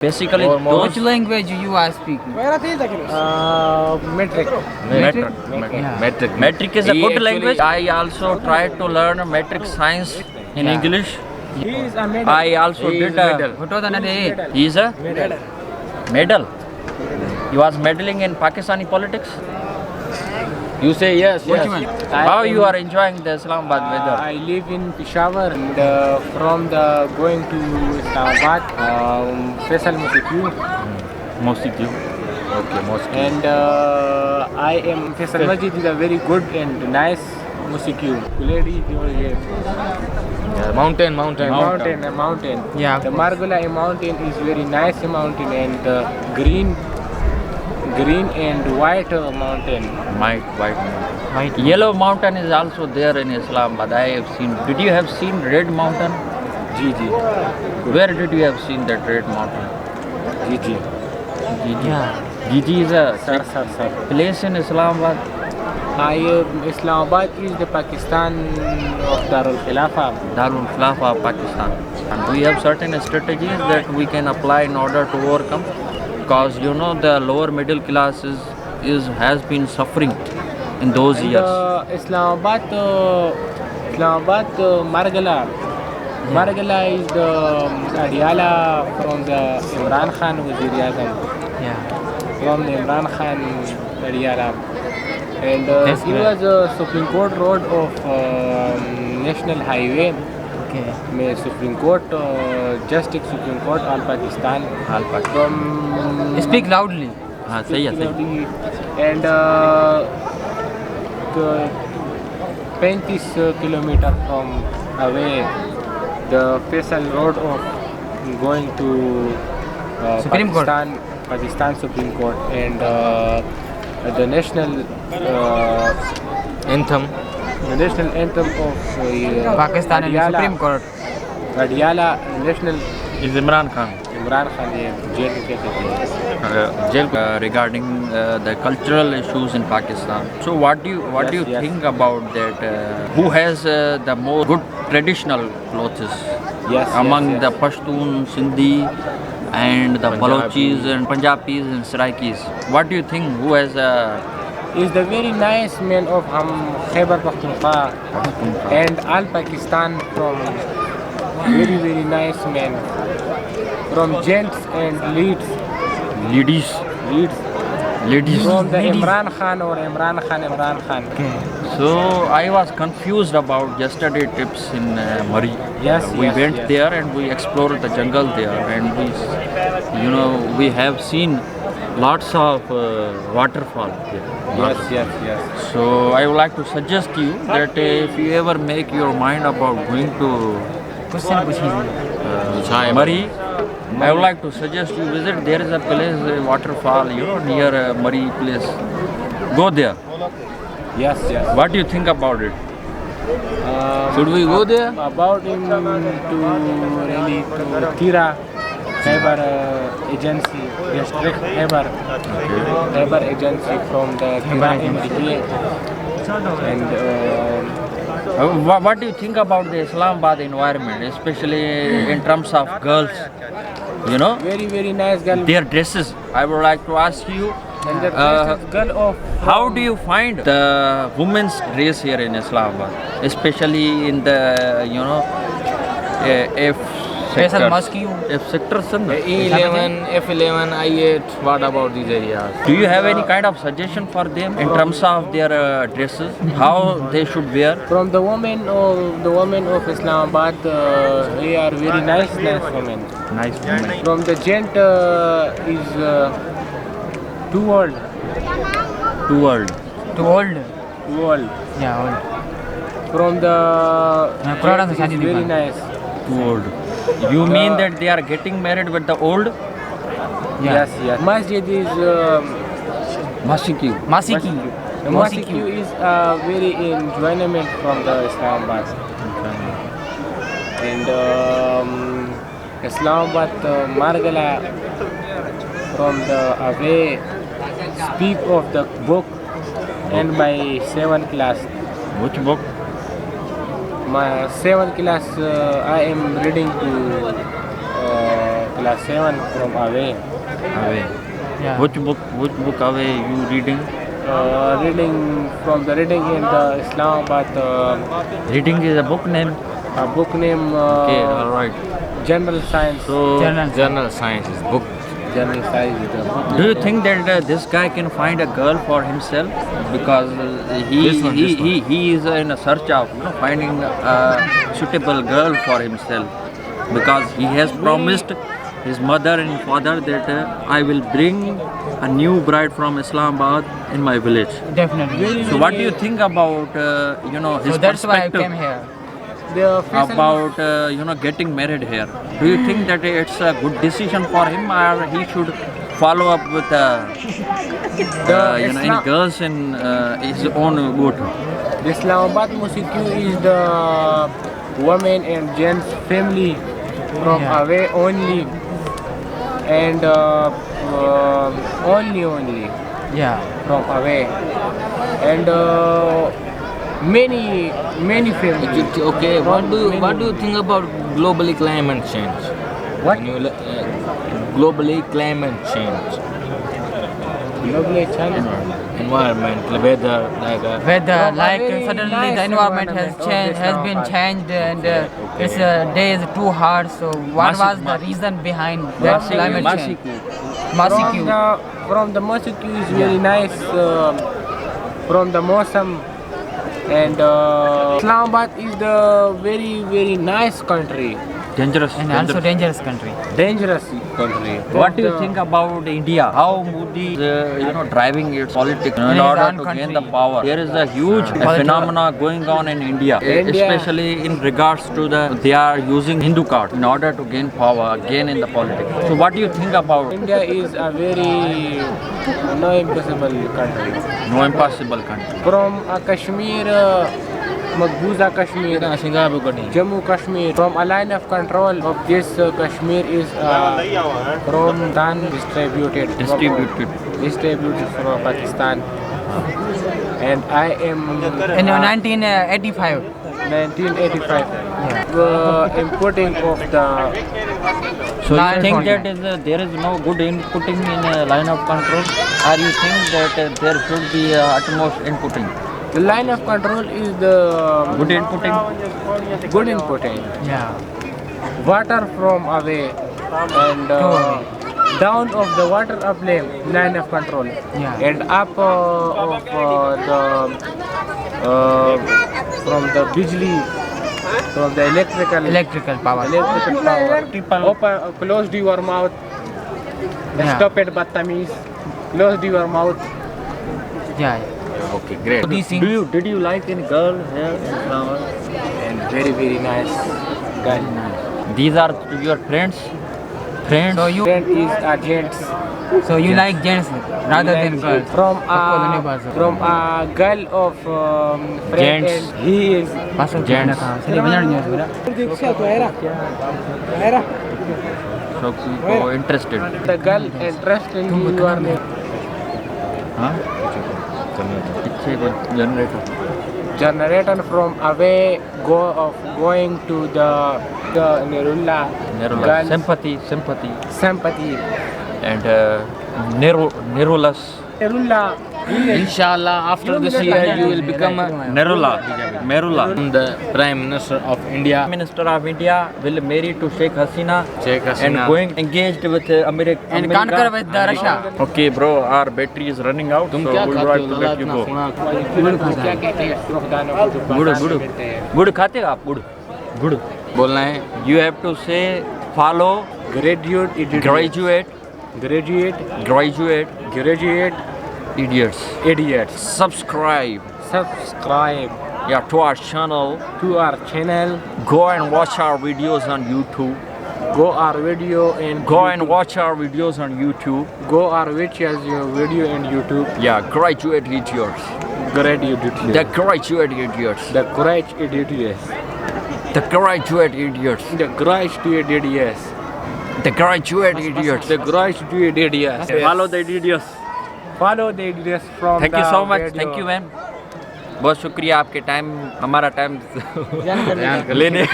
Basically, Which language you are speaking? Metric. Metric is a good language. I also tried to learn metric science in English. He is a medal. I also did a. What was another eight? He is a medal. He was meddling in Pakistani politics. You say yes, Which yes. one? How you are enjoying the Islamabad weather? I live in Peshawar and from the going to Islamabad, Faisal Musique. Mosque. Okay, mosque. And I am Faisal Masjid is a very good and nice musique. Kuledi, Yeah, mountain. a mountain. Yeah. The Margola mountain is very nice mountain and green and white mountain. White. Yellow mountain is also there in Islamabad. I have seen. Did you have seen Red Mountain? Gigi. Where did you have seen that Red Mountain? Gigi. Yeah. Gigi is a Sir. place in Islamabad. Islamabad is the Pakistan of Darul Khilafah. Darul Khilafah of Pakistan. And we have certain strategies that we can apply in order to overcome. Because you know the lower middle class has been suffering in those years. Islamabad, Margala. Margala is the Adiala from the Imran Khan Wazir-e-Azam. Yeah. From the Imran Khan Adiala. And That's it great. was a Supreme Court road of National Highway. Okay. May Supreme Court, Justice Supreme Court, All Pakistan. From Speak loudly. हाँ सही है सही. And 20 kilometers from away, the Faisal Road of going to Supreme Court. Pakistan Supreme Court and the national Anthem. of Pakistan and Adiala. Supreme Court. Adiala National Is Imran Khan. Imran Khan jail में कैसे थे? Regarding the cultural issues in Pakistan. So what do you Yes. think about that? Who has the more good traditional clothes among the Pashtun, Sindhi, and the Balochis and Punjabis and Saraikis? What do you think? Who has Is the very nice man of Khyber Pakhtunkhwa and all Pakistan from very nice men from gents and leads ladies? from the Imran Khan. So I was confused about yesterday trips in Murree. We Yes, went yes. there and we explored the jungle there, and we have seen lots of waterfall here. Yes. So I would like to suggest you that if you ever make your mind about going to Question पूछिए. Murree, I would like to suggest you visit. There is a place, a waterfall, near Murree place. Go there. Yes. What do you think about it? Should we go there? About him to really to Tira Khyber agency, district Khyber agency from the Tira MDK. And What do you think about the Islamabad environment, especially in terms of girls? very nice girl. Their dresses. I would like to ask you, And the first girl of how do you find the women's dress here in Islamabad, especially in the F Faisal sector? Mosque. F sector, son. E11, F11, I8. What about these areas? Do you have any kind of suggestion for them in terms of their dresses? How they should wear? from the women of Islamabad, they are very nice women. Nice women. From the gent is too old. Too old. Too old. Yeah, old. From the Quran gent से शादी is नहीं very करना. nice. Too old. You mean that they are getting married with the old? Yeah. Yes. Masjid is Masiki. Masiki. the masjid is very enjoyment from the Islamabad. And Islamabad Margala from the away speak of the book and my 7th class. Which book? My 7th class I am reading to class 7 from away. Away. Yeah. Which book away you reading? Reading from the reading in the Islamabad Reading is a book name. a book name Okay, all right. General Science. So, General science is book. General Science is the book. do you think that this guy can find a girl for himself? Because This one. he is in a search of finding a suitable girl for himself. Because he has promised his mother and father that I will bring a new bride from Islamabad in my village. Definitely. So what do you think about his So that's why I perspective came here. The Faisal about getting married here? Do you think that it's a good decision for him, or he should follow up with any Islam- girls in his own boat? The Islamabad Mosque is the women and gents family from Yeah. away only, and only Yeah. from away, and many families. Okay, what do you think about globally climate change? What? When you globally climate change, Globally challenge. environment, weather, like Weather, From a like very suddenly nice the environment has environment of changed, this has been Islamabad. changed, and its day is too hard. So, what was the reason behind that climate change? Masiku. From the mosque is very nice. From the Mosam, and Islamabad is the very nice country. Dangerous. And also dangerous country. Dangerous country. What do you think about India? How Modi is driving its politics in his order own to gain country. the power? There is a huge phenomena going on in India, India. especially in regards to they are using Hindu card in order to gain power again in the politics. So what do you think about India is a very no impossible country. no impossible country? From Kashmir, Maqbooza Kashmir, Jammu Kashmir, from a line of control of this Kashmir is from Dan distributed from Pakistan, and I am In 1985. 1985 importing of the So you Line think control. that there is no good inputting in a line of control, or you think that there should be utmost inputting? the line of control is the Good inputting. good inputting. Yeah. Water from away and down of the water up line of control, Yeah. and up of from the bijli, from the Electrical power. power. Open, closed your mouth. Yeah. Stop it, Battamis. Closed your mouth. Yeah. okay, great. These things. Did you like any girl here in Islamabad? And very nice guy. These are your friends. So you Friend is a gents. like gents rather than girls. From From a girl of friend, Gents. and he is Gents. So people interested. the girl interested in you are Huh? पीछे कोई generator. generator from away going to the Nerula Nerula. girl Sympathy. sympathy. And Nerulus. Nerula Inshallah, after this year you will become Nerula. the Prime Minister of India. Prime Minister of India will marry to Sheikh Hasina. Sheikh Hasina. And going engaged with America. And conquer with the Russia. Okay, bro. Our battery is running out. तुम so क्या we would खाते like हो? to ज़्यादा let you इतना go. सुना क्या कहते हैं रुखदानों को जो गुड़ बाजार गुड़ में मिलते हैं? गुड़ खाते हो आप? गुड़ गुड़. बोलना है. You have to say follow, graduate graduate, idiots. Subscribe. Yeah, to our channel. To our channel, Go and watch our videos on YouTube. go our video and Go and watch our videos on YouTube. go our videos and YouTube. Yeah, graduate idiots. Graduate The graduate idiots. the courage idiots. The graduate idiots. The graduate idiots. The graduate idiots. The graduate idiots. Follow the idiots. Follow the idiots from Thank you the so much. video. Thank you, ma'am. बहुत शुक्रिया आपके time हमारा time लेने